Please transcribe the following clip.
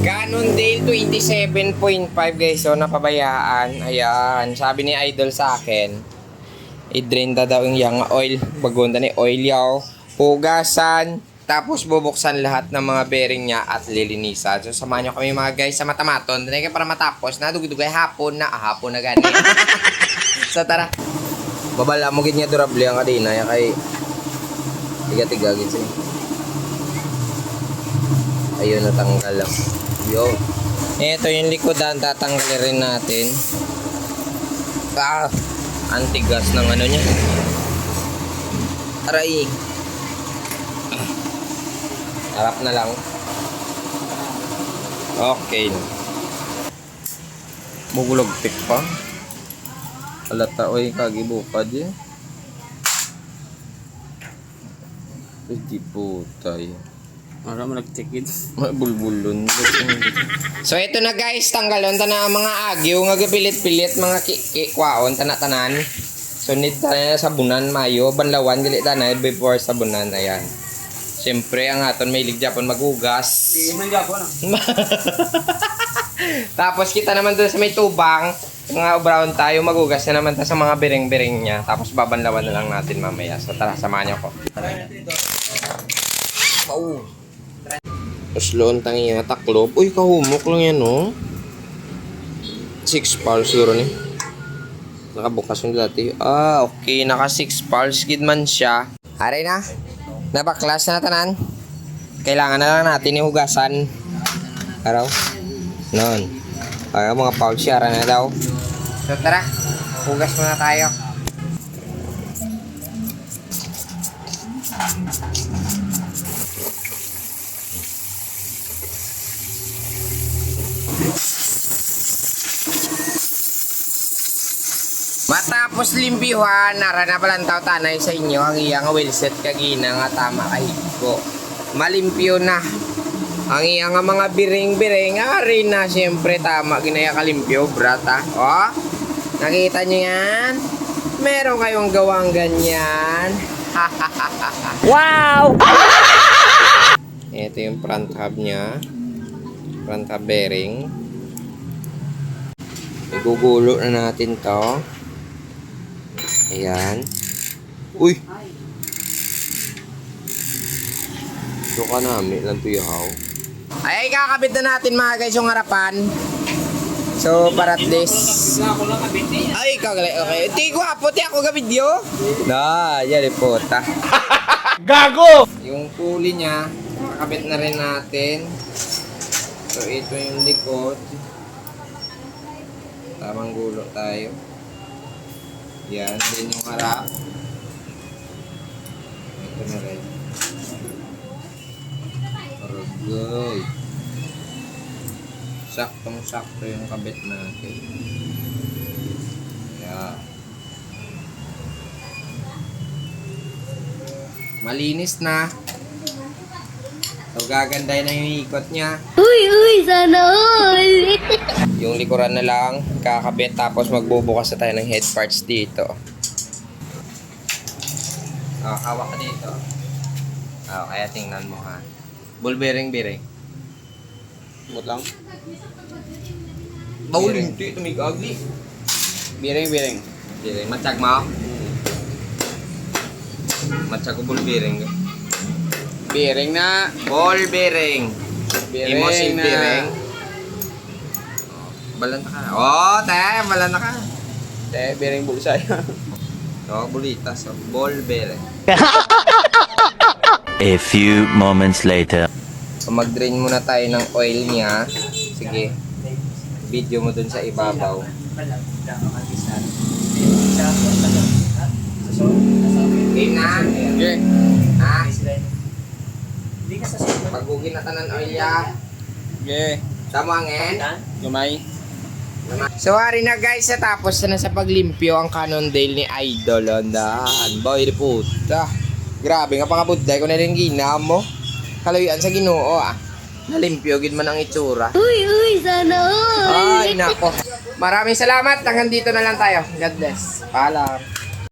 Cannondale 27.5 guys. So napabayaan. Ayan. Sabi ni Idol sa akin, i-drain daw yung oil. Bagunda ni oil yaw. Hugasan. Tapos bubuksan lahat ng mga bearing niya at lilinisan. So samahan nyo kami mga guys sa Matamaton. Dahil para matapos na dugdugay hapon na. Hapon na gani. So tara. Babala mo gid niya durable ang kadina. Ya kay tiga-tiga gid siya. Ayun, natanggal lang. Yo. Ito yung likodan, tatanggalin rin natin. Antigas ng ano niya. Aray. Harap na lang. Okay. Mugulog tik pa. Alata, oy, kagibukad eh. Hindi po tayo. Ara mo nagtikid. Bulbulon. So ito na guys, tanggalon ta na mga agyo nga gapilit-pilit mga kwaon tanatanan. So need ta na sabunan mayo banlawan dili ta na before sabunan ayan. Siyempre ang aton may ligjapon magugas. Tapos kita naman doon sa may tubang, mga brown tayo magugas na naman ta sa mga bering-bering niya. Tapos babanlawan na lang natin mamaya. So tara, samahan niyo ko. Wow. Sloan tangi nga taklob. Uy, kahumok lang yan, no? 6 pulse siguro ni. Nakabukas yung dati. Okay. Naka 6 pulse gid man siya. Aray na. Nabaklas na tanan. Kailangan na lang natin ihugasan. Araw. Noon. Ay, mga pulse yara na daw. So, tara. Hugas muna tayo. Matapos limpihan, nara na palantaw tanay sa inyo ang iyang wheelset kagina nga tama kahigko. Malimpyo na. Ang iyang mga biring-biring, rin na siyempre tama ginaya kalimpyo, brata. O, nakita nyo yan? Meron kayong gawang ganyan. Wow! Ito yung front hub niya. Front hub bearing. Igugulo na natin to. Ayan. Uy! Ito ka namin lang tuyaw. Ay, kakabit na natin mga guys yung harapan. So, para at least. Ay, kagalay. Okay. Ti ko hapo, ti ako ga video. Yan po ta. Gago! Yung pulley niya, kakabit na rin natin. So, ito yung likod. Tamang gulo tayo. Yan, din yung harap. Ito na rin. Aragay. Saktong-sakto yung kabit natin. Yan. Malinis na. So, gaganday na yung ikot niya. Uy, sana all! Yung likuran na lang, kakabit tapos magbubukas na tayo ng head parts dito. Hawak ka dito. Kaya tingnan mo ha. Ball bearing. Bot lang. Bawal hindi, tumigagli. Biring. Matsyag mo? Matsyag ko ball bearing. Biring na. Ball bearing. Imosil na. bearing. Balanta ka. Balanta ka. Biring bulsay. Bulitas. Ball bearing. A few moments later. So, mag-drain muna tayo ng oil niya. Sige. Video mo dun sa ibabaw. Game na? Okay. Ha? Pagugin na tanan oil ya. Okay. Tamangin. Gamay. So, hari na guys. Tapos na sa paglimpyo ang Cannondale ni Idol. Andahan. Boy, puta. Grabe nga pangabudday ko na rin gina mo. Kalayuan sa Ginoo Nalimpyo gid man ang itsura. Uy, sana all! Ay, nako. Maraming salamat. Hanggang dito na lang tayo. God bless. Paalam.